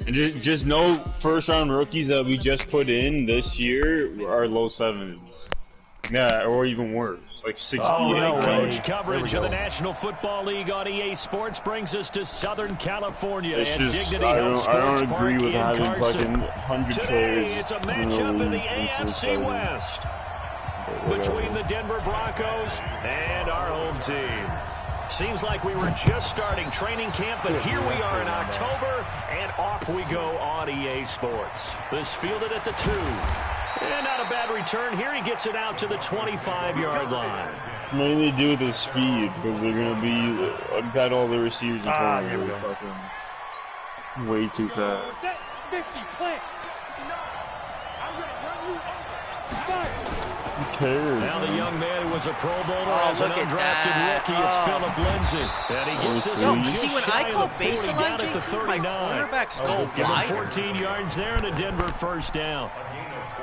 And just no first-round rookies that we just put in this year are low 7s. Yeah, or even worse, like 60. All right, coach, coverage of the National Football League on EA Sports brings us to Southern California It's at just, Dignity Health I Sports don't Park agree with in having Carson. fucking 100 Today, players. it's a matchup in the AFC West between the Denver Broncos and our home team. Seems like we were just starting training camp, but here we are in October, and off we go on EA Sports. This fielded at the 2. And not a bad return here. He gets it out to the 25-yard line. Mainly due with the speed, because they're going to be... I've got all the receivers in front of me. Fucking way too fast. Who cares? Now the young man who was a Pro Bowler as an undrafted rookie, it's Philip Lindsay. And he gets us just shy of the 40 down at the 39. Give him 14 yards there and a Denver first down.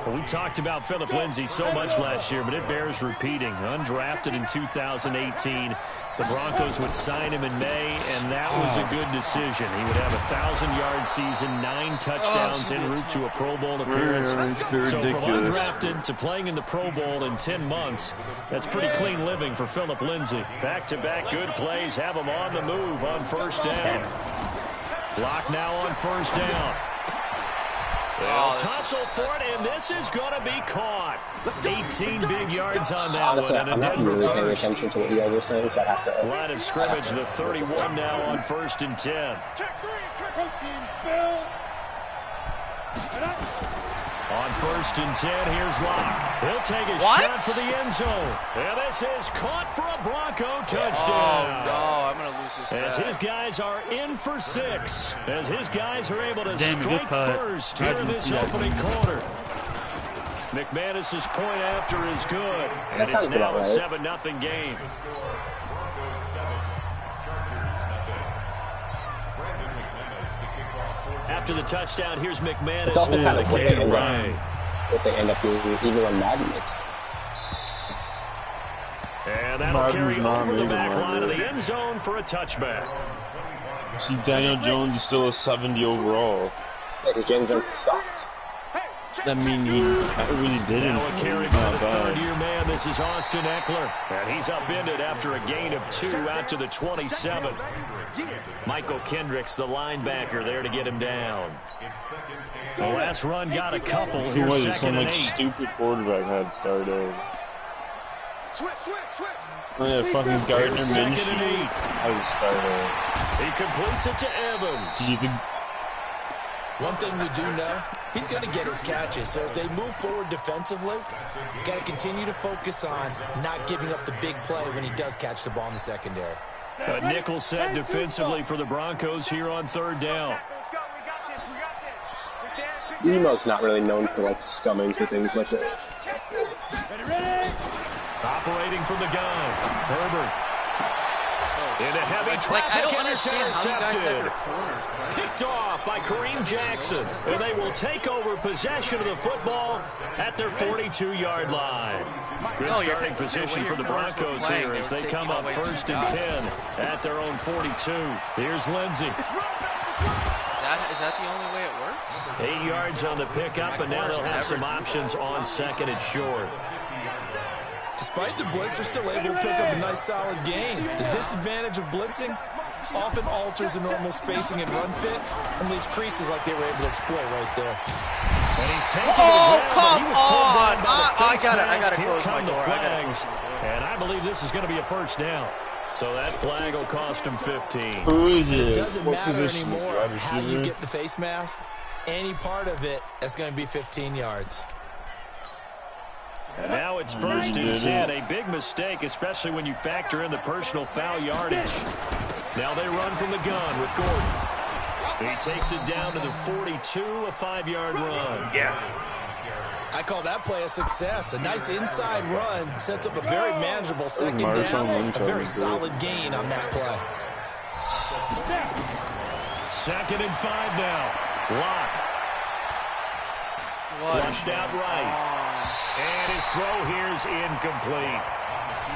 Well, we talked about Philip Lindsay so much last year, but it bears repeating. Undrafted in 2018. The Broncos would sign him in May, and that was a good decision. He would have a 1,000-yard season, 9 touchdowns en route to a Pro Bowl appearance. So from undrafted to playing in the Pro Bowl in 10 months, that's pretty clean living for Philip Lindsay. Back-to-back good plays have him on the move on first down. Block now on first down. They'll tussle for it, and this is going to be caught. 18 big yards on that one, and a Denver first. Attention to what you guys are saying, so I have to... Line of scrimmage, the 31 now on first and 10. On first and 10, here's Locke. He'll take a shot for the end zone. And this is caught for a Bronco touchdown. Oh, no, I'm going to lose this As his guys are in for 6. As his guys are able to strike first here in this opening quarter. McManus's point after is good. And it's now a 7-0 game. After the touchdown, here's McManus now to kick it away. What they end up using, even on Madden. And that'll carry over the back line of the end zone for a touchback. See, Daniel Jones is still a 70 overall. Yeah, James Jones sucked. That mean he really didn't. Now a carry by the third-year man. This is Austin Eckler. And he's upended after a gain of 2 out to the 27. Michael Kendricks, the linebacker, there to get him down. The last run got a couple. Here's second and 8. Stupid quarterback had started. Oh yeah, fucking Gardner Minshew has started. He completes it to Evans. One thing we do know, he's going to get his catches. So as they move forward defensively, got to continue to focus on not giving up the big play when he does catch the ball in the secondary. A nickel set defensively for the Broncos here on third down. Nemo's not really known for like scumming for things like that. Operating from the gun, Herbert. Into heavy traffic, I don't and it's understand how you guys have intercepted. your corners. Picked off by Kareem Jackson. And they will take over possession of the football at their 42-yard line. Good starting position for the Broncos here as they come up first and 10 at their own 42. Here's Lindsay. Is that the only way it works? 8 yards on the pickup, and now they'll have some options on second and short. Despite the blitz, they're still able to pick up a nice solid gain. The disadvantage of blitzing often alters the normal spacing and run fits and leaves creases like they were able to exploit right there. And he's taken to the ground, come he was pulled down by the on! face I gotta mask. close Here my come door. the flags. And I believe this is going to be a first down. So that flag will cost him 15. Who is it? It doesn't matter position anymore how you get the face mask. Any part of it is going to be 15 yards. And now it's first and 10. A big mistake, especially when you factor in the personal foul yardage. Now they run from the gun with Gordon. He takes it down to the 42, a 5-yard run. Yeah. I call that play a success. A nice inside run sets up a very manageable second down. A very solid gain on that play. Second and 5 now. Lock. Flushed out right. And his throw here is incomplete.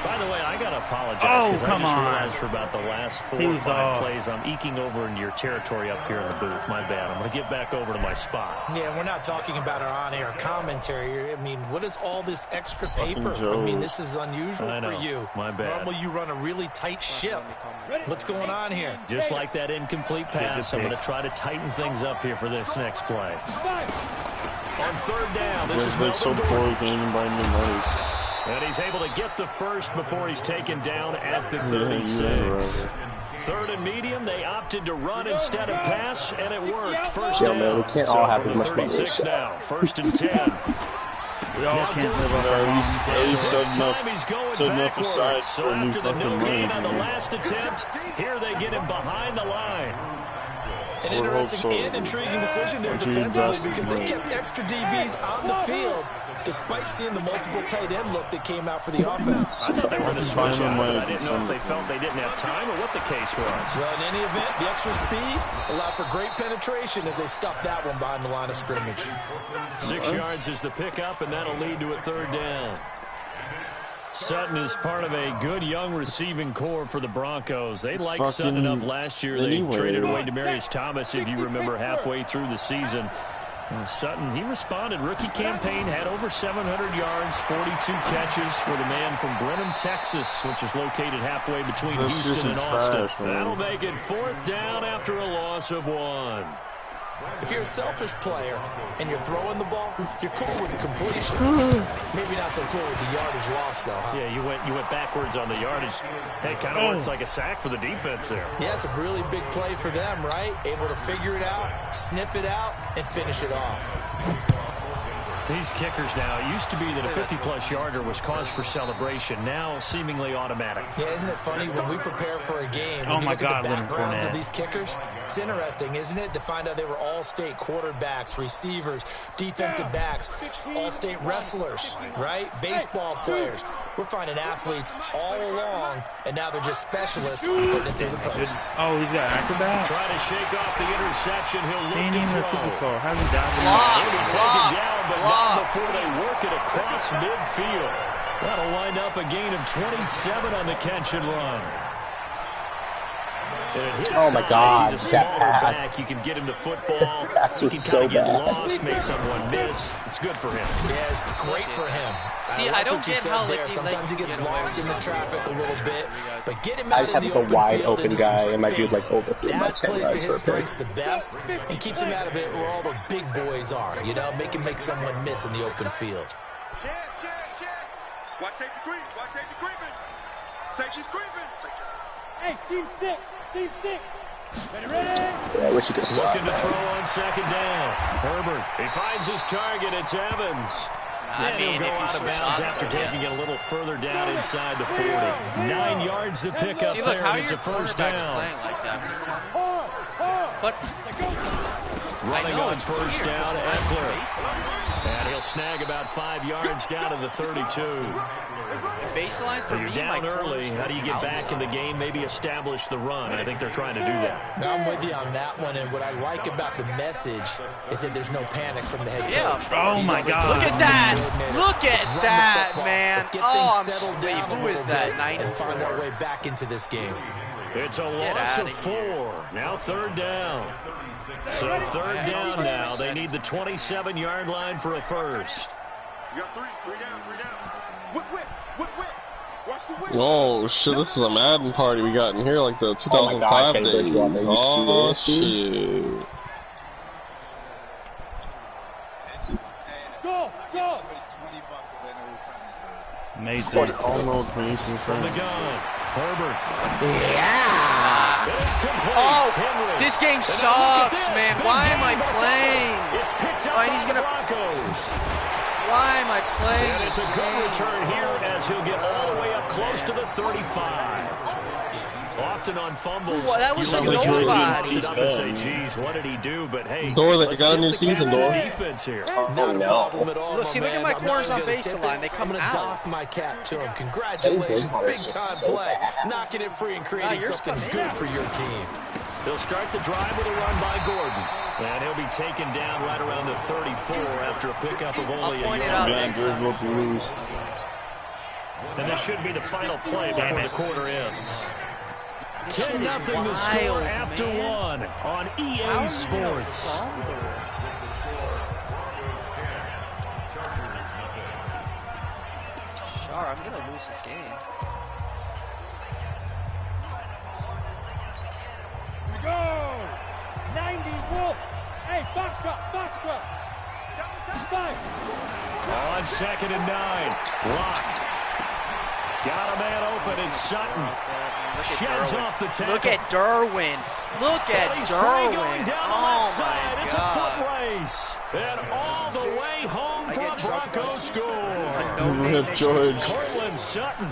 By the way, I got to apologize because I just realized for about the last 4 or 5 plays, I'm eking over into your territory up here in the booth. My bad. I'm going to get back over to my spot. Yeah, we're not talking about our on-air commentary. I mean, what is all this extra paper? I mean, this is unusual for you. My bad. Normally, you run a really tight ship. What's going on here? Just like that incomplete pass, I'm going to try to tighten things up here for this next play. On third down, this is so poor game by New. And he's able to get the first before he's taken down at the 36. Third and medium, they opted to run instead of pass, and it worked. First down. Man, we can't all have as much 36 now. First and 10. We all can't live on our This time he's going backwards. So after the no gain on the last attempt, here they get him behind the line. An interesting and intriguing decision there defensively because they kept extra DBs on the field despite seeing the multiple tight end look that came out for the offense. I thought they were going to switch out, but I didn't know if they felt they didn't have time or what the case was. Well, in any event, the extra speed allowed for great penetration as they stuffed that one behind the line of scrimmage. 6 yards is the pickup, and that'll lead to a third down. Sutton is part of a good young receiving core for the Broncos. They liked Sutton enough last year. They traded away Demaryius Thomas, if you remember, halfway through the season. And Sutton, he responded. Rookie campaign, had over 700 yards, 42 catches for the man from Brenham, Texas, which is located halfway between Houston and Austin. That'll make it fourth down after a loss of 1. If you're a selfish player and you're throwing the ball, you're cool with the completion. Maybe not so cool with the yardage loss, though, huh? Yeah, you went backwards on the yardage. Hey, kind of looks like a sack for the defense there. Yeah, it's a really big play for them, right? Able to figure it out, sniff it out, and finish it off. These kickers now, it used to be that a 50-plus yarder was cause for celebration. Now, seemingly automatic. Yeah, isn't it funny when we prepare for a game, when you look at the backgrounds of these kickers? It's interesting, isn't it, to find out they were all-state quarterbacks, receivers, defensive backs, all-state wrestlers, right? Baseball players. We're finding athletes all along, and now they're just specialists putting it through the post. Oh, he's got acrobat. Trying to shake off the interception. He'll look to throw. How's he down? He'll be taken down, but not before they work it across midfield. That'll wind up a gain of 27 on the catch and run. Oh my God, he's a smaller back. You can get him to football. He can kind of get lost, make someone miss. It's good for him. Yeah, it's great for him. See, I don't get how there. Sometimes he gets lost in the traffic a little bit, but get him I out just have in like the a wide field open into guy some and my dude like space. overthrew my That 10 plays to yards his for a pick. strengths the best and keeps him out of it where all the big boys are. You know, make him make someone miss in the open field. Watch safety creep. Watch safety creeping. Safety's creeping. Hey, team 6. Team 6. Ready? Yeah, I wish you could stop. Looking to throw on second down. Herbert, he finds his target. It's Evans. And he'll go out of bounds after taking it a little further down inside the 40. 9 yards to pick up there, and it's a first down. Playing like that. But running on first down, Eckler. And he'll snag about 5 yards down to the 32. Baseline for you're down early. How do you get back in the game? Maybe establish the run. I think they're trying to do that. Now, I'm with you on that one, and what I like about the message is that there's no panic from the head coach. Oh my God! Look at that! Look at that, man! Let's get Oh, things I'm settled down Who is that? 9 and find our way back into this game. It's a loss of 4. Now third down. So third down now. They need the 27-yard line for a first. You got 3 down. Whip. Oh shit, this is a Madden party we got in here, like the 2005 days. Oh shit. Go! Made From the gun. Herbert. Yeah! Oh, Henry. This game sucks, man. Why am I playing? It's picked up Oh, and he's by the gonna... Broncos. Why am I playing? And it's a good return here as he'll get all the way up close to the 35. Often on fumbles, well, that was you like nobody. nobody. Up and say, geez, what did he do? But hey, Door, they let's got a tip new the season, cap to Door. the defense here. Not a problem at all, Look, see, look at my corners on baseline. They come I'm gonna out. doff my cap to him. Congratulations, big time play, knocking it free and creating something good for your team. They'll start the drive with a run by Gordon. And he'll be taken down right around the 34 after a pickup of only a yard. And this should be the final play before the quarter ends. 10-0 the score after one on EA Sports. Char, I'm going to lose this game. Go! 90 Wolf! Hey, box truck! Fine. On 2nd and 9. Lock. Got a man open. It's Sutton. Sheds off the tackle. Look at Derwin. Look at Derwin. Oh, my It's God. a foot race. And all the way home for a Bronco score. Rip George. Cortland Sutton.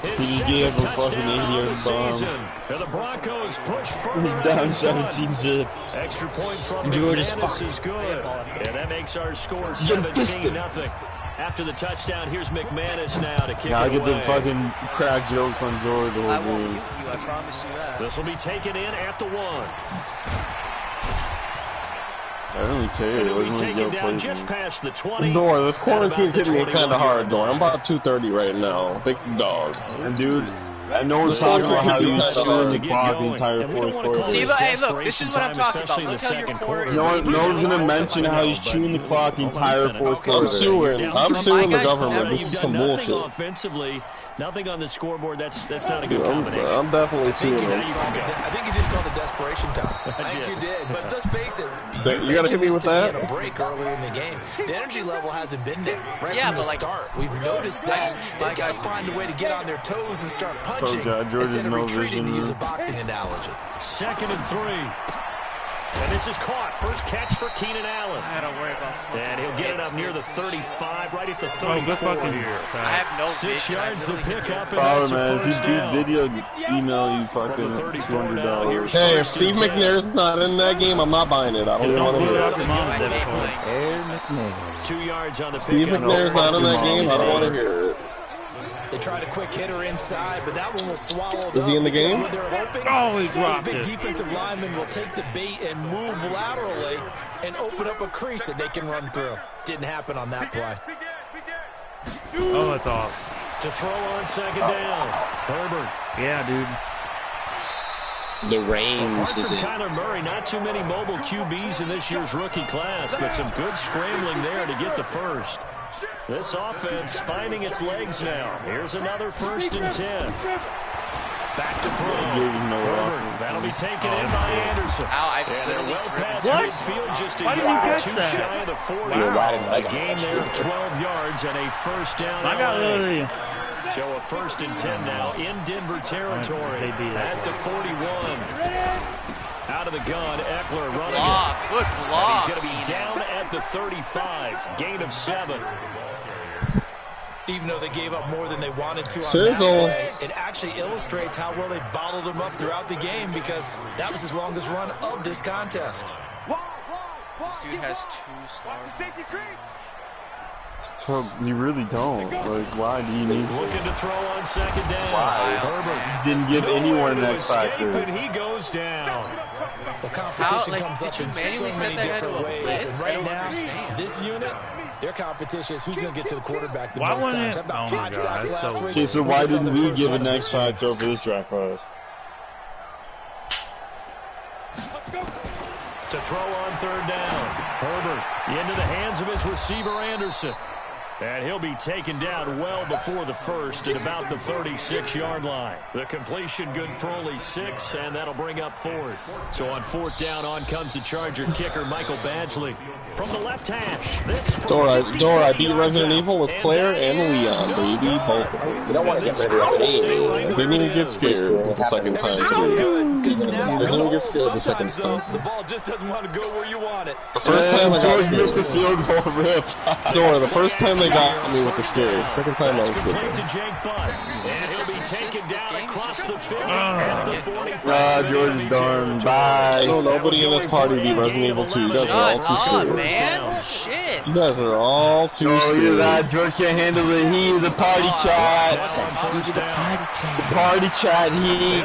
He just gave a fucking 80-yard bomb. And the Broncos push further. He's down 17-zip. Extra point from George is McManus is good. And that makes our score 17-0. After the touchdown, here's McManus now to kick it away. I get the fucking crack jokes on George the I whole won't game. mute you, I promise you that. This will be taken in at the 1. I don't really care. It wasn't like yo played just past the 20. Dor, this corner team's hitting me kind of hard, Dor. I'm about 230 right now. Big dog. And dude, I know it's talking about how you chewing the clock the entire fourth quarter. See, but hey, look, this is what I'm talking about. Look how your quarter is. No one's gonna mention how he's chewing the clock the entire fourth quarter. I'm suing the government. This is some bullshit. Offensively, nothing on the scoreboard. That's not a good combination. I'm definitely suing him. I think you just called a desperation time. I think you did. But let's face it, you gotta hit me with that. A break earlier in the game. The energy level hasn't been there right from the start. We've noticed that they got to find a way to get on their toes and start punching instead of retreating, to use a boxing analogy. 2nd and 3. And this is caught. First catch for Keenan Allen. I don't worry about it. And he'll get it up near the 35, right at the 34. Oh, good fucking here. I have no 6 yards the pickup, and Oh that's man, a if you first do down. video, email you fucking $200. Hey, if Steve McNair's not in that game, I'm not buying it. I don't even want to hear it. 2 yards on the pickup. Steve McNair's not in that game, I don't want to hear it. They tried a quick hitter inside, but that one was swallowed Is he in the game? What they're hoping he dropped big it. defensive linemen will take the bait and move laterally and open up a crease that they can run through. Didn't happen on that play. Oh, that's off. To throw on 2nd down. Herbert. Yeah, dude. The range Apart is from it. Kyler Murray, not too many mobile QBs in this year's rookie class, but some good scrambling there to get the first. This offense finding its legs now. Here's another 1st and 10. Back to throw. Herbert. That'll be taken in by Anderson. And they're well past midfield, just a yard or two shy of the 40. A gain there of 12 yards and a first down. I got literally. So a 1st and 10 now in Denver territory at the 41. Out of the gun, Eckler running it. Good block. And he's going to be down at the 35. Gain of 7. Even though they gave up more than they wanted to on that play, it actually illustrates how well they bottled them up throughout the game because that was his longest run of this contest. This dude has 2 stars. You really don't. Like, why do you need Looking to throw on 2nd down. Why? Herbert Didn't give anyone an X factor. And he goes down. The competition comes did up you in so manually set many that guy to different a ways. blitz? And I right don't now, understand. this unit, their competition is who's going to get to the quarterback the Why most wouldn't times. it- About oh my 5 God, sacks that's last so week. Okay, so We why just saw didn't the we first give run an of X this game. factor over this draft class? To throw on 3rd down. Herbert into the hands of his receiver, Anderson. And he'll be taken down well before the 1st at about the 36-yard line. The completion good for only 6, and that'll bring up 4th. So on 4th down, on comes the Charger kicker, Michael Badgley. From the left hash, this Dora, I beat Resident Evil with Claire and Leon, baby. Both of them. You don't want to get rid of that game. I didn't even get scared the second time. Good snap. Didn't even get scared the second Sometimes, though, time. the ball just doesn't want to go where you want it. The first time I got George missed the scared. field goal rip. Dora, the first time they got me with the scared. Second time I was complete good. to Jake Butt. And he'll be taken down across the 50 at the 45. George is done. Bye. No, nobody in this party beat Resident Evil 2. You guys are all too Oh, serious. man. Shit. You guys are all too look at that. George can't handle the heat of the party chat. The party chat heat.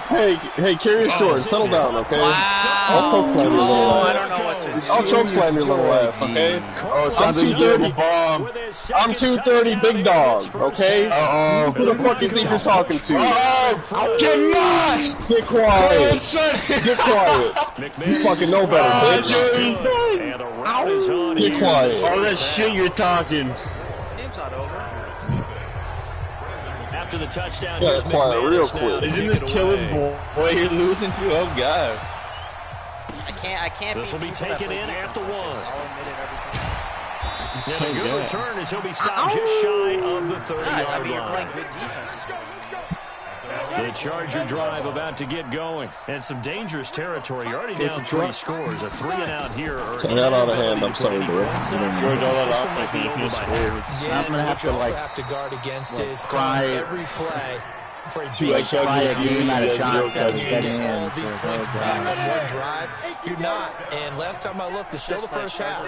Hey, Curious George, settle down, okay? I'll choke slam you a little ass. I don't know what to do. I'll choke slam your little ass, okay? I'm 230. I'm 230, big dog, okay? Who the fuck do you think you're talking to? Get lost! Get quiet. Get quiet. You fucking know better, bitch. Get quiet. All that shit you're talking. This game's not over. After the touchdown, yeah, quiet real quick. Isn't this killer's boy you're losing to? Oh god. I can't. This will be taken in at the 1. I'll admit it every time. And a good return as he'll be stopped just shy of the 30-yard I mean, you're line. playing good defense. The Charger drive about to get going. And some dangerous territory. You're already down 3 scores. A 3-and-out here. I got out of hand. I'm sorry, bro. George, all that off. I'm gonna have to have to guard against is every play for a big shot. All these points back on one drive. You're not. And last time I looked, it's still the first half.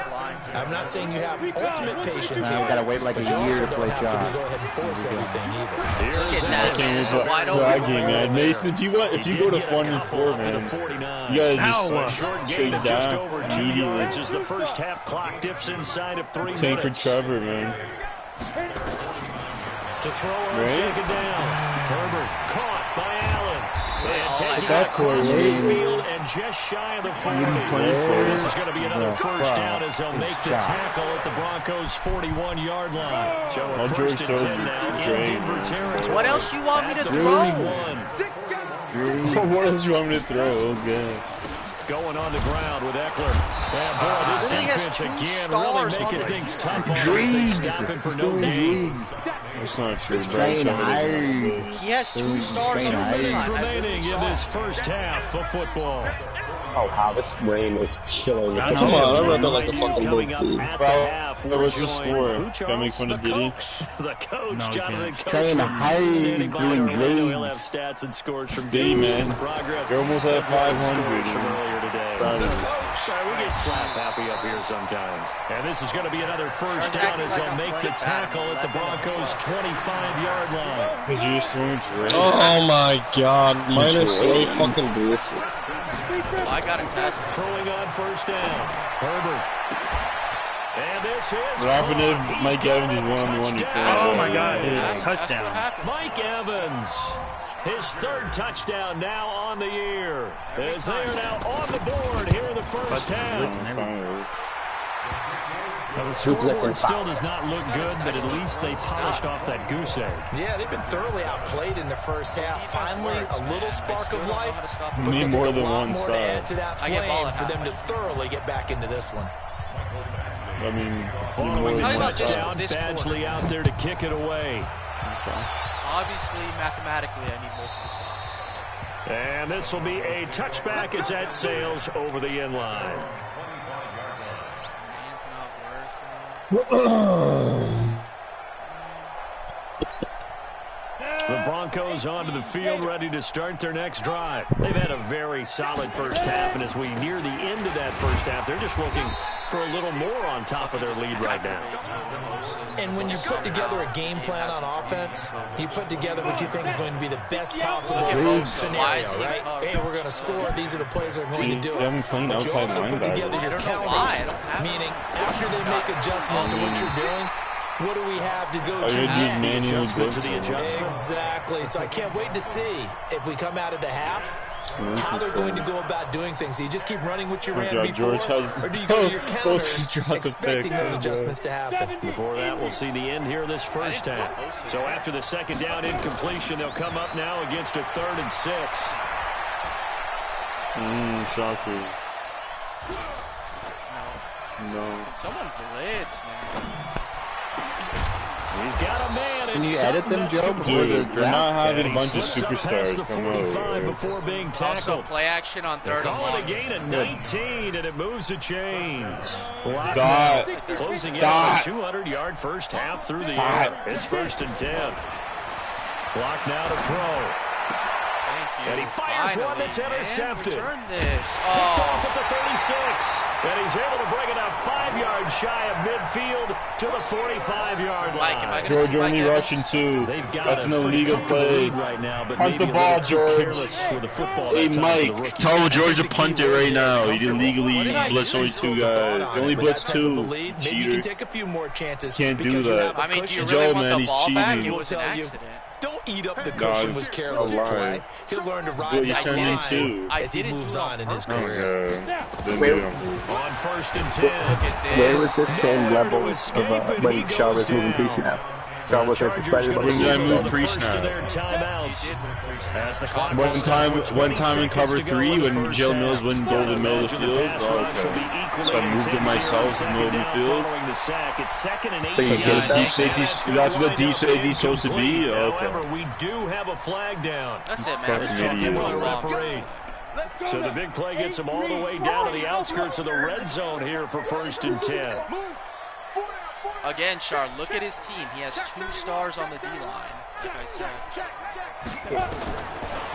I'm not saying you have ultimate patience here. Gotta wait like a year to play shot. Go ahead and force everything either. Look at that, man. It's a wide open game, man. Mason, if you go to 1-4, man, you gotta just short gain of just over 2 yards as the first half clock dips inside of 3 minutes. Tank for Trevor, man. To throw on second down. Herbert caught by Allen. And taking that across way. midfield and just shy of the 40. This is going to be another first down as they'll make the tackle at the Broncos' 41-yard line. So a first and 10 now in Denver territory. What else do you want me to throw? What else do you want me to throw? Oh, God. Going on the ground with Eckler. And boy, this defense again really making things tough on him as they stop him for no gain. That's not true, bro. He has 2 stars. 2 minutes remaining in this first half of football. Oh, wow, this rain is killing me. Come on, I read that like a fucking book, dude. That was the score. Gotta make fun of Diddy. The coach, Jonathan Coach. Standing He'll have stats and scores from Diddy, man. Progress. You're almost at 500. From earlier today. We get slap happy up here sometimes. And this is going to be another first down as they'll make the tackle at the Broncos' 25-yard line. Oh my god, minus 8 fucking bullshit. I got a test. Throwing on first down. Herbert. And this is what happened if Mike Evans is one-on-one? Oh my god, touchdown. Mike Evans. His 3rd touchdown now on the year. As they are now on the board here in the first half. Now the scoreboard still does not look good, but at least they polished off that goose egg. Yeah, they've been thoroughly outplayed in the first half. Finally, a little spark of life. But Need more than one more to add to that flame for them to thoroughly get back into this one. I mean, following the touchdown, Badgley out there to kick it away. Obviously, mathematically, I need multiple stops. And this will be a touchback as that sails over the end line. The Broncos onto the field, ready to start their next drive. They've had a very solid first half, and as we near the end of that first half, they're just looking for a little more on top of their lead right now. And when you put together a game plan on offense, you put together what you think is going to be the best possible scenario, right? Hey, we're going to score. These are the plays that are going to do it. But you also put together your counters, meaning after they make adjustments to what you're doing, what do we have to go to next? Adjustment to the adjustment. Exactly. So I can't wait to see if we come out of the half, how they're going to go about doing things. Do you just keep running what you ran before, or do you go to your counters expecting those adjustments to happen? Before that, we'll see the end here of this first half. So after the second down incompletion, they'll come up now against a 3rd and 6. Shocker. No. Someone blitz, man. He's got a man. Can you edit them, Joe? Dude, they're not having a bunch of superstars come over. Before being tackled. Also, play action on 3rd and long. Call it a gain of 19, and it moves the chains. Closing in on a 200-yard first half through the air. It's 1st and 10. Block now to throw. Thank you. And he fires one that's intercepted. Return this. Picked off at the 36. And he's able to bring it up 5 yards shy of midfield to the 45-yard line. George only rushing 2. That's an illegal play. Right now, but punt the ball, George. Hey, Mike, tell George to punt it right now. He illegally blitzed only 2 guys. He only blitzed 2. Maybe you can take a few more chances. Can't do that. I mean, do you really want the ball back? It was an accident. Don't eat up the cushion with careless play. He'll learn to ride that line as he moves on in his career. On 1st and 10. Where was this same level of when Shaw was moving pre-snap? Shaw was as excited about when did I move pre-snap? One time in cover 3 when Jalen Mills wouldn't go to the middle of the field. Oh, okay. So I moved it myself to the middle of the field. So you get deep safety, that's what deep safety is supposed to be? Okay. We do have a flag down. That's it, man. So the big play gets him all the way down to the outskirts of the red zone here for 1st and 10. Again, Char, look at his team. He has 2 stars on the D-line, like I said.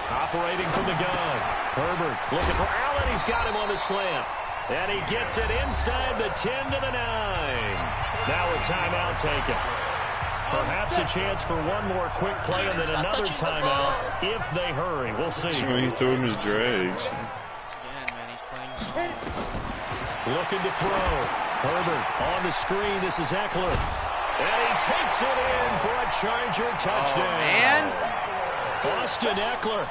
Operating from the gun. Herbert looking for Allen. He's got him on the slant. And he gets it inside the 10 to the 9. Now a timeout taken. Perhaps a chance for one more quick play and then another timeout if they hurry. We'll see. He's throwing his drags. Again, man, he's playing. Looking to throw. Herbert on the screen. This is Eckler. And he takes it in for a Charger touchdown. Oh, man. Austin Eckler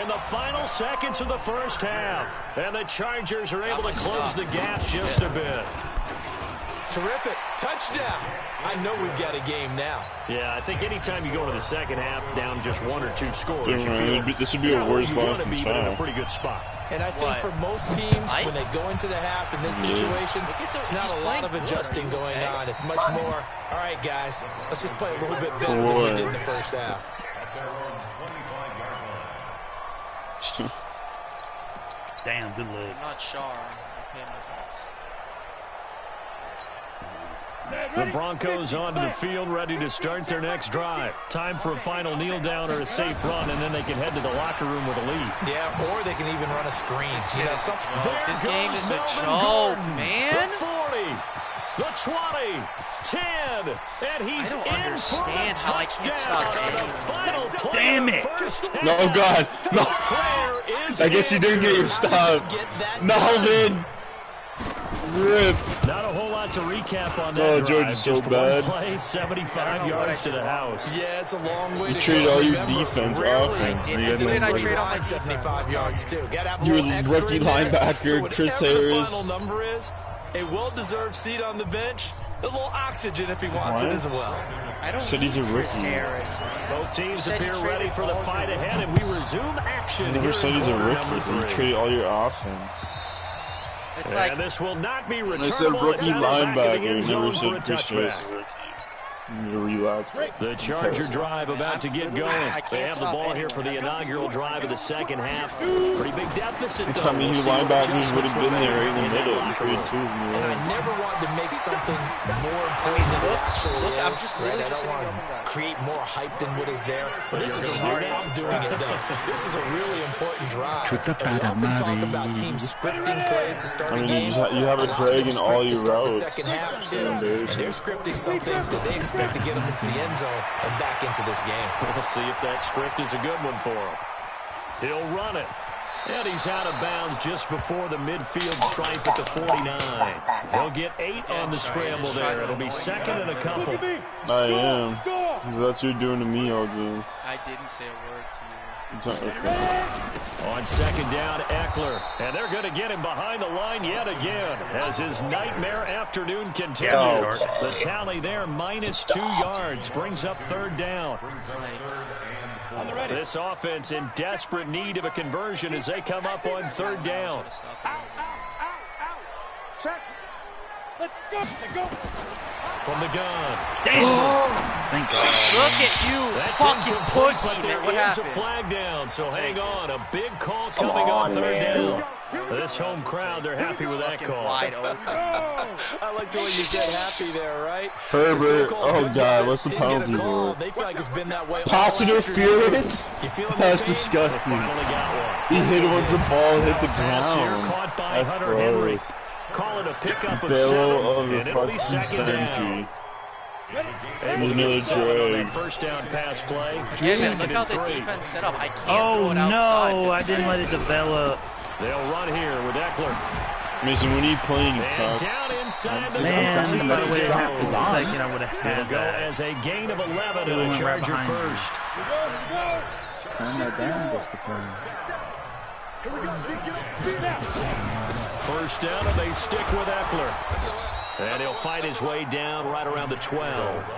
in the final seconds of the first half. And the Chargers are able to close the gap just a bit. Terrific. Touchdown. I know we've got a game now. Yeah, I think anytime you go into the second half down just 1 or 2 scores, this would be a worse loss than in a pretty good spot. And I think for most teams, when they go into the half in this situation, it's not a lot of adjusting going on. It's much more, all right, guys, let's just play a little bit better than we did in the first half. Damn, good leg. I'm not sure. The Broncos onto the field, ready to start their next drive. Time for a final kneel down or a safe run, and then they can head to the locker room with a lead. Yeah, or they can even run a screen. You know, this game is a joke, man. The 40, the 20, 10, and he's in for the touchdown. The final play. Damn it! No, God. No. I guess you didn't get your stop. No, man. Rip. Not a whole lot to recap on that drive. George is so bad. Play, 75 yards to the house. Yeah, it's a long way to go. You trade all your defense, offense. I trade all my 75 yards too. Your rookie linebacker, Chris Harris. Final number is a well-deserved seat on the bench. A little oxygen if he wants it as well. I don't said he's a rookie. Both teams appear ready for the fight ahead, and we resume action. I never said he's a rookie. You trade all your offense. It's like, and this will not be returnable. I said rookie linebacker. Never said Chris Harris. The Charger drive about to get going. They have the ball here for the inaugural drive of the second half. Pretty big deficit, though. I mean, linebackers would have been there right in the middle. And I never wanted to make something more important than it actually is. Right? I don't want to create more hype than what is there. But this is a really, I'm doing it, though. This is a really important drive. And we often talk about teams scripting plays to start a game. You have a drag in all your routes. The second half, too. And they're scripting something that they expect to get him into the end zone and back into this game. We'll see if that script is a good one for him. He'll run it. And he's out of bounds just before the midfield stripe at the 49. He'll get 8 on the scramble there. It'll be second and a couple. I am. That's what you're doing to me all game. I didn't say a word to you. On second down, Eckler. And they're going to get him behind the line yet again as his nightmare afternoon continues. The tally there, -2 yards, brings up third down. This offense in desperate need of a conversion as they come up on third down. Check. Let's go. From the gun. Damn. Thank God. Look at you, fucking pussy, but there man. is a flag down, so hang on. A big call coming on third down. This home crowd, they're happy with that call. I like the way you said happy there, right? Herbert, oh God, what's the penalty for? They feel like it's been that way. Pass interference? That's disgusting. He hit it once the ball hit the ground. Caught by Hunter Henry. Call it a pickup of 7, and it'll be second down. Another drag. First down pass play. Again, look how the defense set up. I can't throw it outside. Oh, no, I didn't let it develop. They'll run here with Eckler. Mason, when are you playing? And down inside the Man, if I would have had It'll a second, I would have had go that. as a gain of 11 and a Charger first. Turn that down just a point. First down, and they stick with Eckler. And he'll fight his way down right around the 12.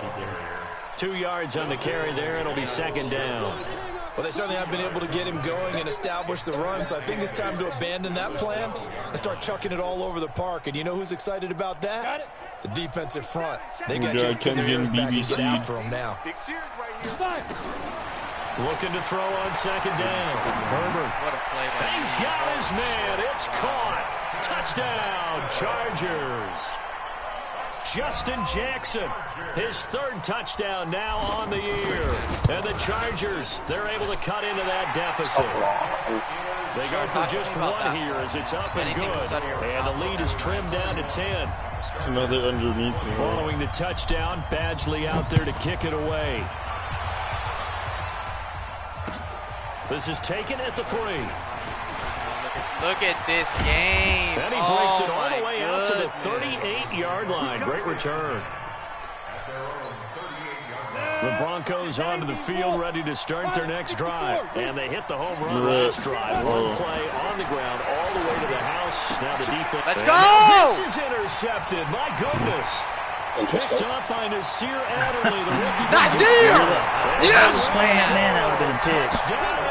2 yards on the carry there, and it'll be second down. Well, they certainly have been able to get him going and establish the run, so I think it's time to abandon that plan and start chucking it all over the park. And you know who's excited about that? The defensive front. They got just to their ears back and get after him now. Looking to throw on second down. Herbert. What a play by him. He's got his man. It's caught. Touchdown, Chargers. Justin Jackson, his 3rd touchdown now on the year. And the Chargers, they're able to cut into that deficit. They go for just 1 here as it's up and good. And the lead is trimmed down to 10. Another underneath. Following the touchdown, Badgley out there to kick it away. This is taken at the 3. Look at this game. And he breaks it all the way out to the 38-yard line. Great return. The Broncos onto the field, ready to start their next drive. And they hit the home run last drive. 1 play on the ground all the way to the house. Now the defense. Let's go! This is intercepted. My goodness. Picked up by Nasir Adderley, the rookie. Nasir! Yes! Man, that would have been a pick. Touchdown.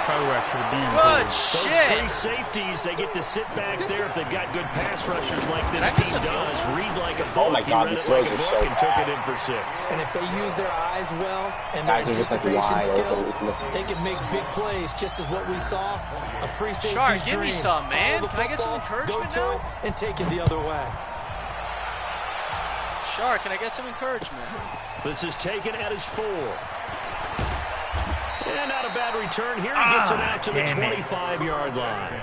Probably where I should have been. Good Those shit. 3 safeties, they get to sit back there if they've got good pass rushers like this team does. Read like a book. Oh my God, he the read it like throws a are book so and took it in for 6. And if they use their eyes well and their Guys are just like anticipation wide skills, open. they can make big plays, just as what we saw. A free safety's Shark, give dream. me some, man. Follow the Can I get some football, encouragement go to now? it, and take it the other way. Shark, can I get some encouragement? This is taken at his 4. And not a bad return here. He gets it out to the 25-yard line.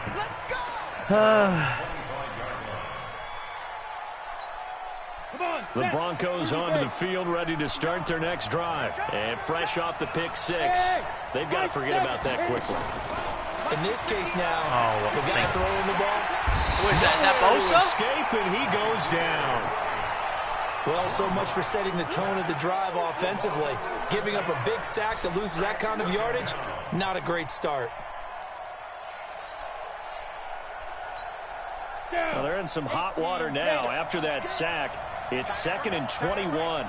The Broncos onto the field, ready to start their next drive. And fresh off the pick 6, they've got to forget about that quickly. In this case now, the guy throwing the ball. Who is that? Is that Bosa? Escape, and he goes down. Well, so much for setting the tone of the drive offensively. Giving up a big sack that loses that kind of yardage, not a great start. Well, they're in some hot water now. After that sack, it's 2nd and 21.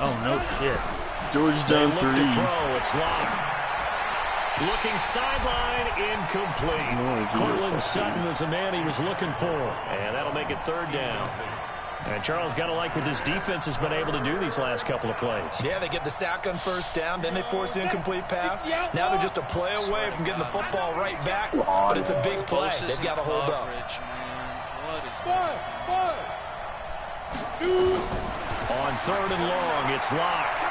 Oh, no shit. George down 3. To throw. It's locked. Looking sideline, incomplete. Cortland Sutton was the man he was looking for. And that'll make it 3rd down. And Charles got to like what this defense has been able to do these last couple of plays. Yeah, they get the sack on 1st down, then they force the incomplete pass. Now they're just a play away from getting the football right back, but it's a big play. They've got to hold up. On 3rd and long, it's locked.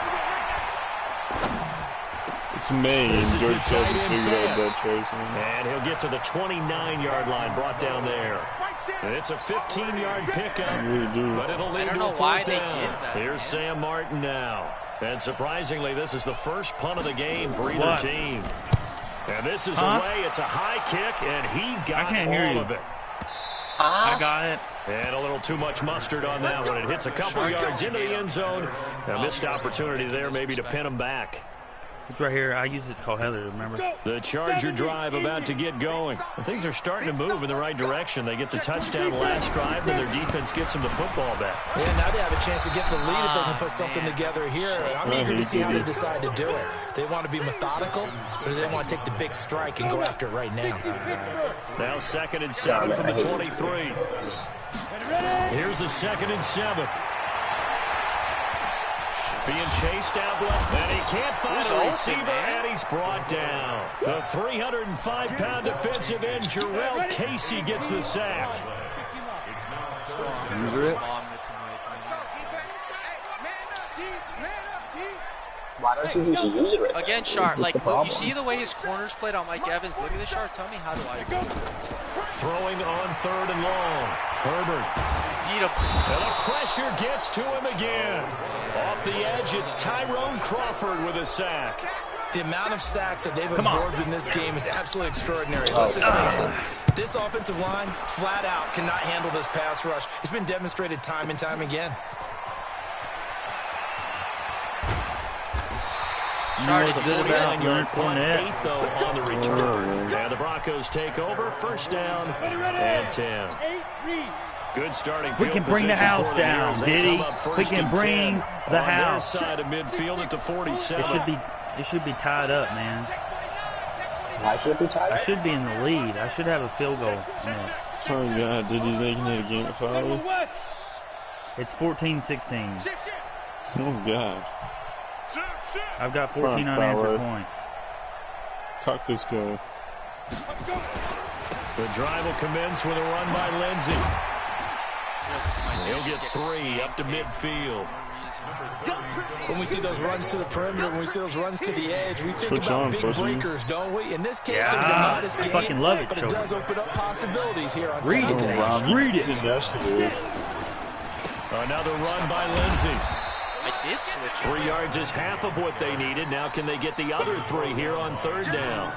It's May, and George hasn't figured out that choice. And he'll get to the 29-yard line, brought down there. And it's a 15-yard pickup, but it'll lead to a 4th down. Here's Sam Martin now. And surprisingly, this is the first punt of the game for either team. And this is away. It's a high kick, and he got all of it. I got it. And a little too much mustard on that one. It hits a couple yards into the end zone. A missed opportunity there maybe to pin him back. It's right here. I used it to call Heather, remember? The Charger drive about to get going. And things are starting to move in the right direction. They get the touchdown last drive, and their defense gets them the football back. Yeah, now they have a chance to get the lead if they can put something together here. I'm eager to see how they decide to do it. They want to be methodical, or do they want to take the big strike and go after it right now? Now 2nd and 7 from the 23. Here's the 2nd and 7. Being chased out left, and he can't find a receiver, and he's brought down. The 305-pound defensive end, Jarrell Casey, gets the sack. Why don't you just use it right again, Shar, like, look, you see the way his corners played on Mike Evans? Look at this, Shar. Tell me, how do I go? Throwing on 3rd and long. Herbert. Beat him. And the pressure gets to him again. Off the edge, it's Tyrone Crawford with a sack. The amount of sacks that they've absorbed in this game is absolutely extraordinary. Let's just face it. This offensive line, flat out, cannot handle this pass rush. It's been demonstrated time and time again. What's good about Leonard 8 though on the return. And the Broncos take over. 1st down and 10. Good starting field. We can bring the house down, Diddy. We can bring the house. Side of midfield at the 47. It should be tied up, man. Why should it be tied up? I should be in the lead. I should have a field goal. Oh God, Diddy's making it a game of foul. It's 14-16. Oh God. I've got 14 unanswered points. Cock this guy. The drive will commence with a run by Lindsey. He'll get 3 up to midfield. When we see those runs to the perimeter, when we see those runs to the edge, we think about big breakers, don't we? In this case, it was a modest game, fucking love it, but it does open up possibilities here on Read second down. Read it. Another run by Lindsey. I did switch. 3 yards is half of what they needed. Now can they get the other 3 here on 3rd down?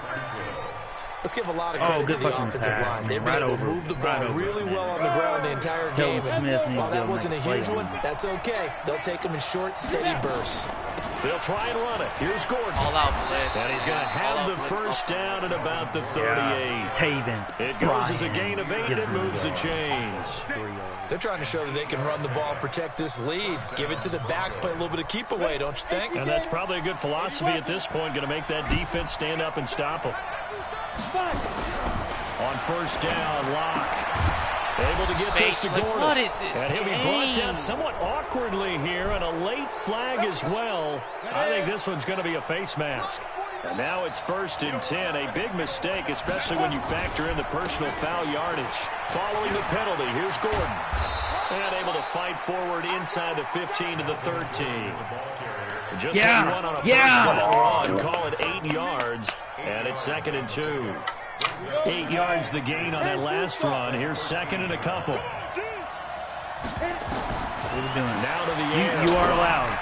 Let's give a lot of credit to the offensive line. They've been able to move the ball really well on the ground the entire game. And while that wasn't a huge one, that's okay. They'll take them in short, steady bursts. They'll try and run it. Here's Gordon. All out blitz. And he's going to have the 1st down at about the 38. Taven. It goes as a gain of 8 and it moves the chains. They're trying to show that they can run the ball, protect this lead. Give it to the backs, play a little bit of keep away, don't you think? And that's probably a good philosophy at this point, going to make that defense stand up and stop them. On 1st down, Locke. Able to get this to Gordon. What is this and he'll be brought down somewhat awkwardly here, and a late flag as well. I think this one's going to be a face mask. And now it's 1st and 10. A big mistake, especially when you factor in the personal foul yardage. Following the penalty, here's Gordon. And able to fight forward inside the 15 to the 13. Just run on a 1st down run, call it 8 yards. And it's 2nd and 2. 8 yards the gain on that last run. Here's 2nd and a couple. What are you doing? Now to the air. You are allowed.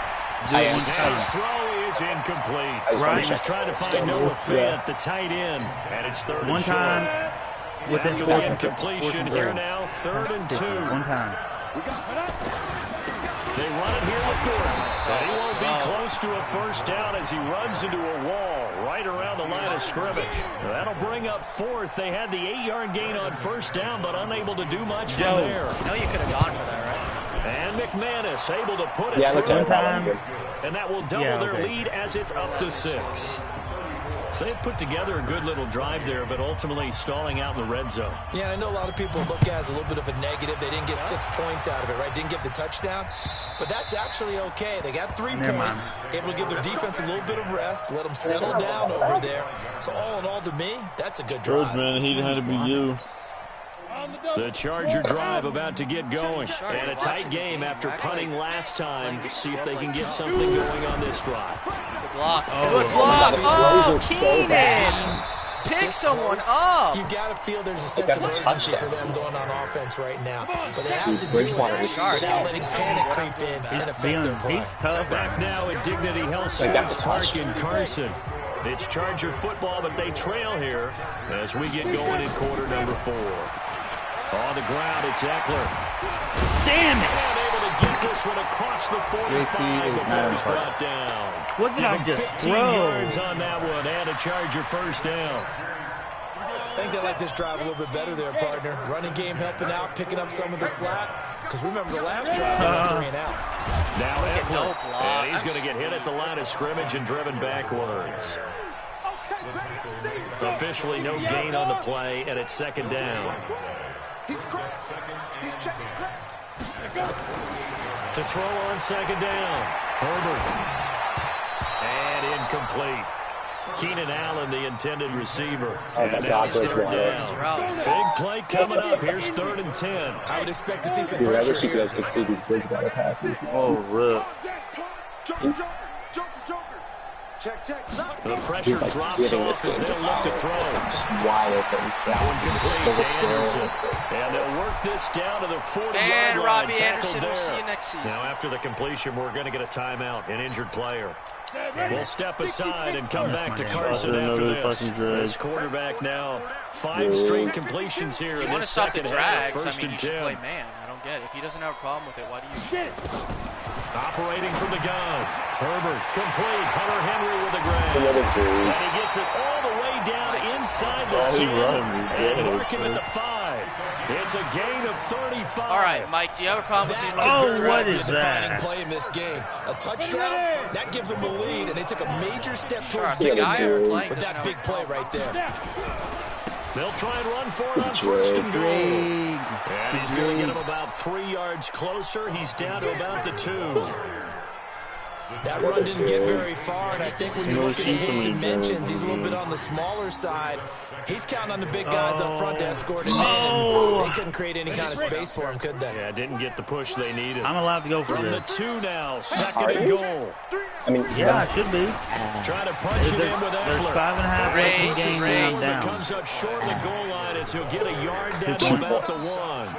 His throw is incomplete. Right. He was trying to find Noah Fant, the tight end. And it's 3rd and short. One time. Within the incompletion here now. 3rd and 2. One time. They run it here with Gordon. But he won't be close to a 1st down as he runs into a wall right around the line of scrimmage. That'll bring up 4th. They had the 8-yard gain on 1st down, but unable to do much from there. No, you could have gone for that, right? And McManus able to put it through. One time. And that will double their lead as it's up to 6. So they put together a good little drive there, but ultimately stalling out in the red zone. Yeah, I know a lot of people look at it as a little bit of a negative. They didn't get 6 points out of it, right? Didn't get the touchdown. But that's actually okay. They got 3 points. Able to give their defense a little bit of rest, let them settle down over there. So all in all, to me, that's a good drive. Man, he had to be you. The Charger drive about to get going. And a tight game after punting last time. See if they can get something going on this drive. Good block. Good block. Oh, Keenan. Pick someone up. You got to feel there's a sense of urgency for them going on offense right now. But they have to do it without letting panic creep in and affect their play. Back now at Dignity Health Sports Park in Carson. It's Charger football, but they trail here as we get going in quarter number 4. On the ground, it's Eckler. Damn it! And able to get this one across the 45 before it's brought down. What did I just 15 yards on that one and a Charger 1st down. I think they like this drive a little bit better there, partner. Running game helping out, picking up some of the slack. Because remember the last drive, they went 3 and out. Now Eckler, and he's going to get hit at the line of scrimmage and driven backwards. Officially no gain on the play, and it's 2nd down. To throw on 2nd down. Herbert. And incomplete. Keenan Allen, the intended receiver. And now it's 3rd down. Big play coming up. Here's 3rd and 10. I would expect to see some pressure here. I wish you guys could see these Bridgewater passes. Oh, rip. The pressure drops off as they'll look to throw. Just wide open. That one complete to Anderson. And they'll work this down to the 40-yard line. And Robbie Anderson, we'll see you next season. Now, after the completion, we're going to get a timeout, an injured player. We'll step aside and come back to Carson after this. This quarterback now, 5 straight completions here in this second half. First and 10. Play man. I don't get it. If he doesn't have a problem with it, why do you? Operating from the gun. Herbert complete. Hunter Henry with the grab. And he gets it all the way down inside the 10 and marking at the 5. It's a gain of 35. All right, Mike, do you have a problem with the what is that? Play in this game. A touchdown, that gives them a lead, and they took a major step towards the getting guy there playing with that big play right there. They'll try and run for it on first and goal. And he's going to get him about 3 yards closer. He's down to about the 2. That run didn't get very far, and I think when you look at his dimensions, he's a little bit on the smaller side. He's counting on the big guys up front to escort him in, and they couldn't create any kind of space for him, could they? Yeah, didn't get the push they needed. I'm allowed to go for from this. The 2 now, second and goal. I mean, yeah, it should be. Trying to punch it in with There's 5.5 left in the game, and I'm down. Comes up short of the goal line as he'll get a yard down to about the 1.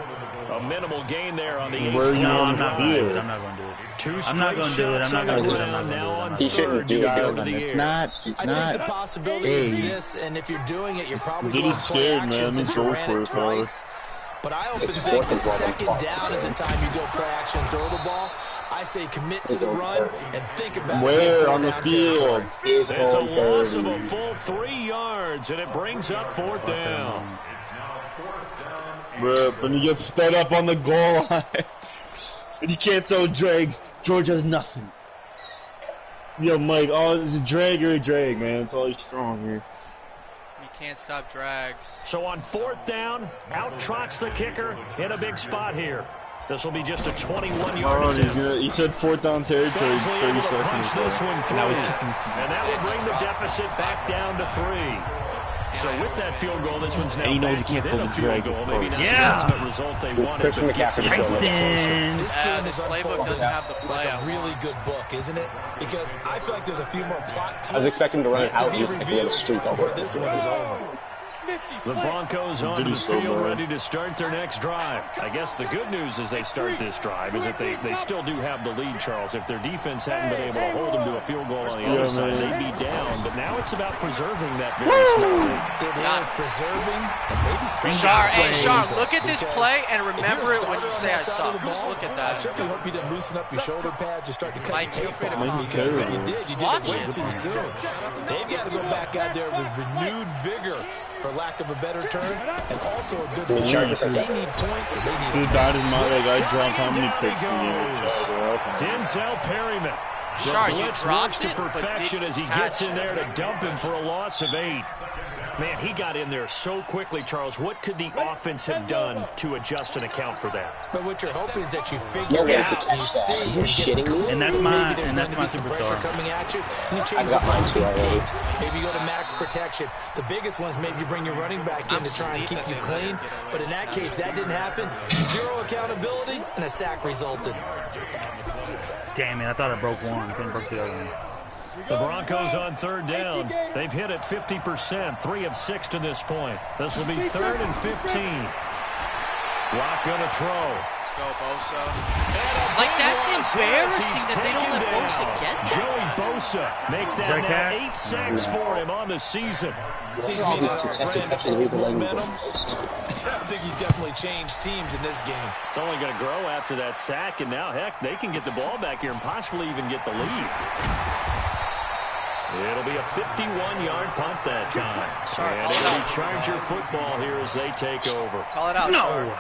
A minimal gain there on the 8th. No, I'm not going to do it. I'm not going to do it. I'm not going to do it. I'm not going to do it. Now on third, you go to the air. I think the possibility exists, and if you're doing it, you're probably going to play action since you ran it twice. But I often think the second down is the time you go play action, throw the ball. I say commit to the run and think about where on the field. It's a loss of a full 3 yards, and it brings up 4th down. Bro, when you get stood up on the goal line, and you can't throw drags, George has nothing. Yo, Mike, oh, it's a drag or a drag, man. That's all he's throwing here. You can't stop drags. So on 4th down, out trots the kicker in a big spot here. This will be just a 21-yard attempt. He said 4th down territory. 30 seconds. This one through. And that will bring the deficit back down to 3. So with that field goal, this one's now back within a field goal. Maybe not the ultimate result they wanted, but gets it closer. This game is playbook doesn't have the play. Like a really good book, isn't it? Because I feel like there's a few more plot twists. I was expecting to run it out. He was taking a streak over. This one is over. The Broncos on the field ready to start their next drive. I guess the good news as they start this drive is that they still do have the lead, Charles. If their defense hadn't been able to hold them to a field goal on the other side, they'd be down. But now it's about preserving that very small lead. It is preserving and maybe Sean, look at this play and remember it when you say I suck. Just look at that. I certainly hope you didn't loosen up your shoulder pads or start to cut your tape off, because if you did it way too soon. They've got to go back out there with renewed vigor, for lack of a better term, and also a good lead. They need points. And they need Dude, that is my I dropped how many picks Denzel Perryman. Sure, you dropped to perfection as he gets in there to dump him for a loss of 8. Man, he got in there so quickly, Charles. What could the offense have done to adjust and account for that? But what you're hoping is that you figure it out and you see and that's my superstar coming at you, and you change the running schemes. Maybe you go to max protection. The biggest ones, maybe you bring your running back in to try and keep you clean. But in that case, that didn't happen. 0 accountability, and a sack resulted. Damn it, I thought I broke one. I couldn't break the other one. The Broncos on 3rd down. They've hit it 50%, 3 of 6 to this point. This will be 3rd and 15. Lock going to throw. Let's go, Bosa. Like, that's embarrassing that they don't let Bosa get that. Joey Bosa make that now 8 sacks for him on the season. Seems to me that our friend momentum, I think he's definitely changed teams in this game. It's only going to grow after that sack, and now, heck, they can get the ball back here and possibly even get the lead. It'll be a 51-yard punt that time. And it'll be Charger football here as they take over. Call it out. No.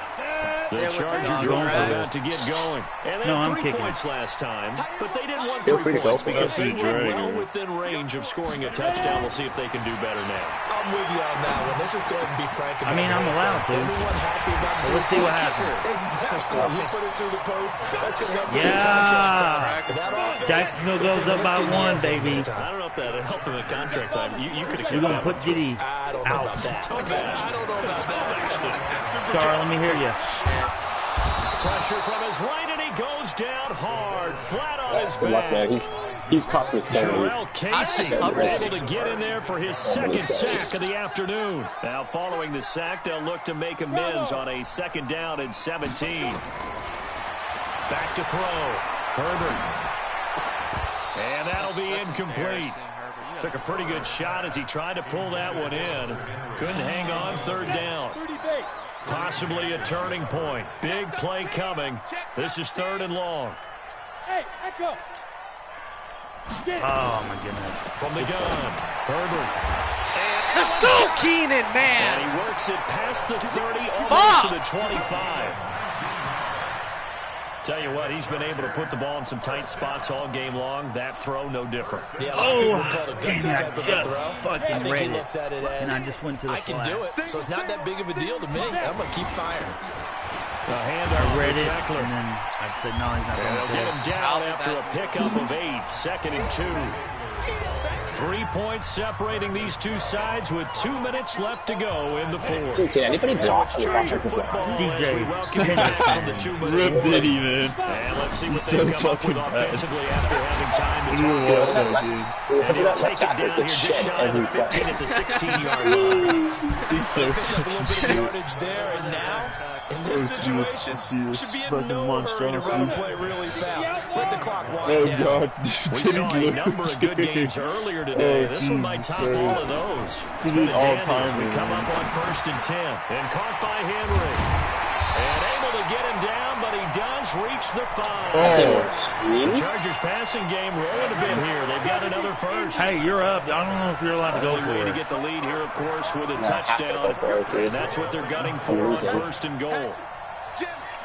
The Chargers are about to get going. And they had 3 points last time, but they didn't want 3 points because they were well within range of scoring a touchdown. We'll see if they can do better now. I'm with you on that one. Let's just go ahead and be frank about it. I'm allowed to. Everyone happy about it. Let's see what happens. Exactly. You put it through the post. That's going to help you Jacksonville goes up by 1, baby. I don't know if that helped him at contract time. You could have We're going to put Giddy out. I don't know about that. Char, let me hear you. Pressure from his right, and he goes down hard, flat on his Good luck, man. He's cost me so many. Casey able to get in there for his second sack of the afternoon. Now, following the sack, they'll look to make amends on a 2nd down and 17. Back to throw. Herbert. And that'll be incomplete. Took a pretty good shot as he tried to pull that one in. Couldn't hang on 3rd down. Possibly a turning point. Big play coming. This is 3rd and long. Hey, echo. Oh, my goodness. From the gun, Herbert. Let's go, Keenan, man. And he works it past the 30, almost to the 25. Tell you what, he's been able to put the ball in some tight spots all game long. That throw, no different. Yeah, damn, I just fucking I think he read looks at it as, and I just went to the I can do it, so it's not that big of a deal to me. I'm going to keep firing. The hand I read it, and then I said, no, he's not going to get him down after a pickup of 8, 2nd and 2. 3 points separating these two sides with 2 minutes left to go in the 4th. Dude, can anybody block on the CJ Rip Diddy, man. And let's see what He's they so come up with fucking offensively after having time to talk. And he'll take it down here just shy of the 15 at the 16-yard line. He's so fucking yardage there, and now in this situation, should be in no hurry to run the play really fast. Let the clock wind down. God. We saw a number of good games earlier today. This one might top all of those. It's been a dandy as we come up on 1st and 10. And caught by Henry. And able to get him down, but he does reach the 5. The Chargers passing game rolling a bit here. They've got another first. Hey, you're up. I don't know if you're allowed to go for way it. to get the lead here, of course, with a touchdown. And that's what they're gunning for on 1st and goal.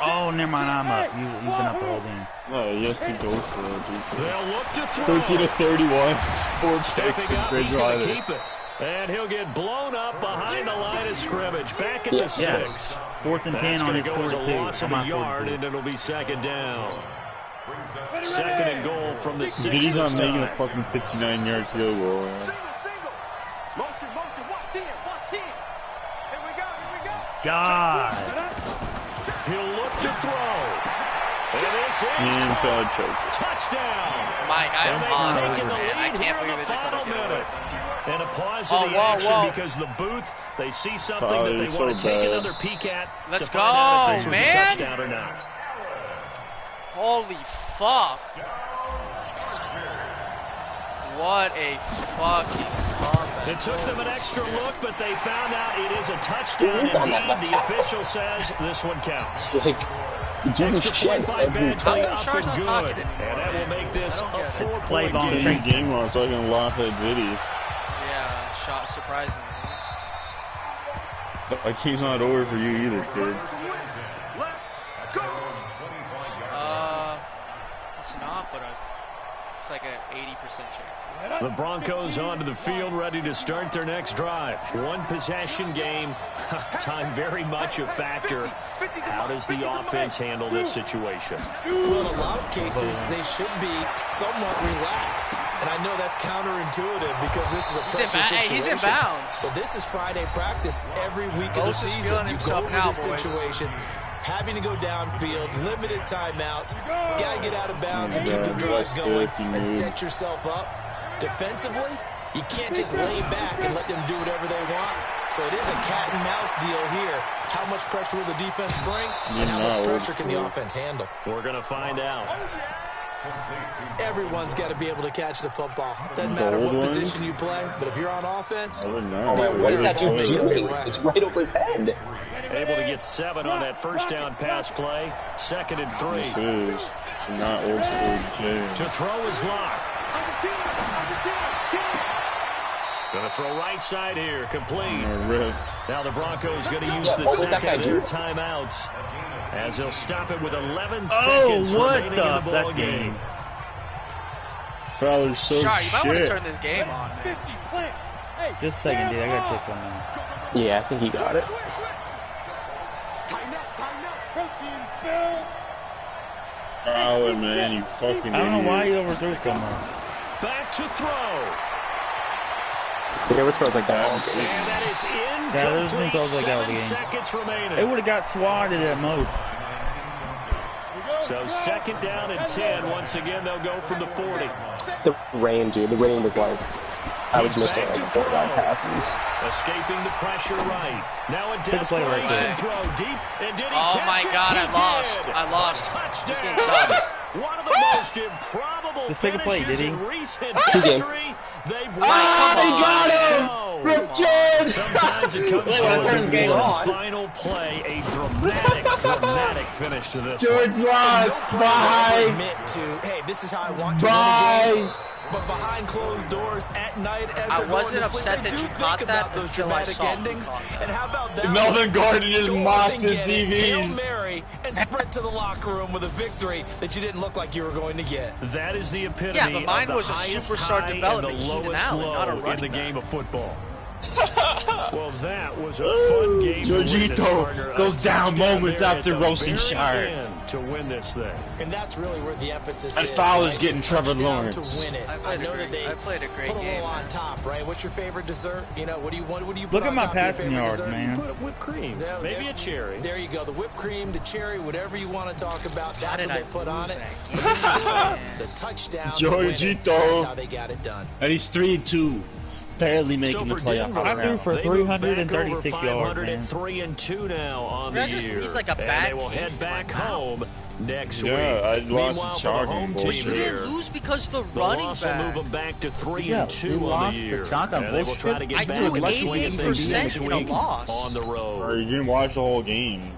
Oh, never mind. I'm up. You've been up the whole game. Oh, yes, he goes for it, dude. They'll look to throw. 13 to 31. 4 Stepping up, he's going to keep it. And he'll get blown up behind the line of scrimmage. Back at the 6. Yes. 4th and 10 on his 42. That's going to go as a loss of a yard, and it'll be 2nd down. 2nd and goal from the 6 Did he not this making a time. fucking 59-yard field goal? Motion, watch 10. Here we go. God. He'll look to throw. And this is touchdown. Mike, I am on taking the man. I lead can't here in believe the they just let final it get away minute. from me. And a pause in the action because the booth, they see something that they want to take another peek at. Let's to find out if this go, was a man. touchdown or not. Holy fuck. What a fucking comeback. It took them an extra look, but they found out it is a touchdown. Indeed, the official says this one counts. Extra point by Badgley up and good. And that will make this a 4-point game. Game on, so I can laugh at Diddy. Yeah, shot surprisingly. Like, he's not over for you either, kid. It's not, but it's like an 80% chance. The Broncos onto the field, ready to start their next drive. 1 possession game. Time very much a factor. How does the offense handle this situation? Well, in a lot of cases, they should be somewhat relaxed. And I know that's counterintuitive because this is a pressure situation. He's in bounds. But this is Friday practice every week of the season. You go into this situation, having to go downfield, limited timeouts, got to get out of bounds and keep the drive going and set yourself up. Defensively, you can't just lay back and let them do whatever they want. So it is a cat and mouse deal here. How much pressure will the defense bring, and how much pressure can the offense handle? We're going to find out. Everyone's got to be able to catch the football. Doesn't matter what position you play, but if you're on offense, be aware of all they can be. It's right over his head. Able to get 7 on that first down pass play. 2nd and 3. This is not old school Jay. To throw is locked. Going to throw right side here, complete. Now the Broncos going to use the second of their timeouts as they'll stop it with 11 seconds remaining in the ball game. Fowler's so Shot, you might want to shit. turn this game on, man. Just a second, dude. I got to check something. Yeah, I think he got it. Fowler, man, you fucking I don't know idiot. why he overthrew so much. Back to throw. He never throws like that all game. And that is Yeah, there's been incomplete. throws like that all 7 game. seconds remaining. They would have got swatted at most. So 2nd down and 10. Once again, they'll go from the 40. The rain, dude. The rain was like, I was missing like 4 passes. Escaping the pressure right. Now a desperation throw deep. And did he catch my God, it? I lost. This game sucks. One of the most improbable finishes in recent history. They've won. He got him! Rip George! Sometimes it comes down to one final play, a dramatic finish to this. George lost. Bye. Hey, this is how I want to win a game. But behind closed doors at night, as I wasn't upset that you caught that those until I dramatic saw endings. And how about that? Melvin Gordon just mossed his Hail TVs. Mary and sprint to the locker room with a victory that you didn't look like you were going to get. That is the epitome but mine of the was a highest superstar high development, and the Keenan lowest Allen, not a low in running the back. game of football. Well, that was a fun game. Jorgito goes down moments after roasting Shire. To win this thing. And that's really where the emphasis And is. Fowler's right? getting Trevor Touchdown Lawrence. To win it. I played a great put a game. little on top, right? What's your favorite dessert? You know, what do you put Look at on my top of your passing favorite yard, dessert? man. Put whipped cream. Maybe a cherry. There you go. The whipped cream, the cherry, whatever you want to talk about, that's what they put on it. The touchdown. Jorgito. That's how they got it done. And he's 3-2. Barely making the playoff. I threw for 336 yards, man. 3-2 now on the year. He's like a bad and they will head back home next week. I lost Meanwhile, the for the home Chargers team But you here, didn't lose because the the running loss will move back. them back to 3-2 you on the lost year. the Chargers And they will try to get I back threw in the swing of things 88% next in a week loss. on the road. You didn't watch the whole game.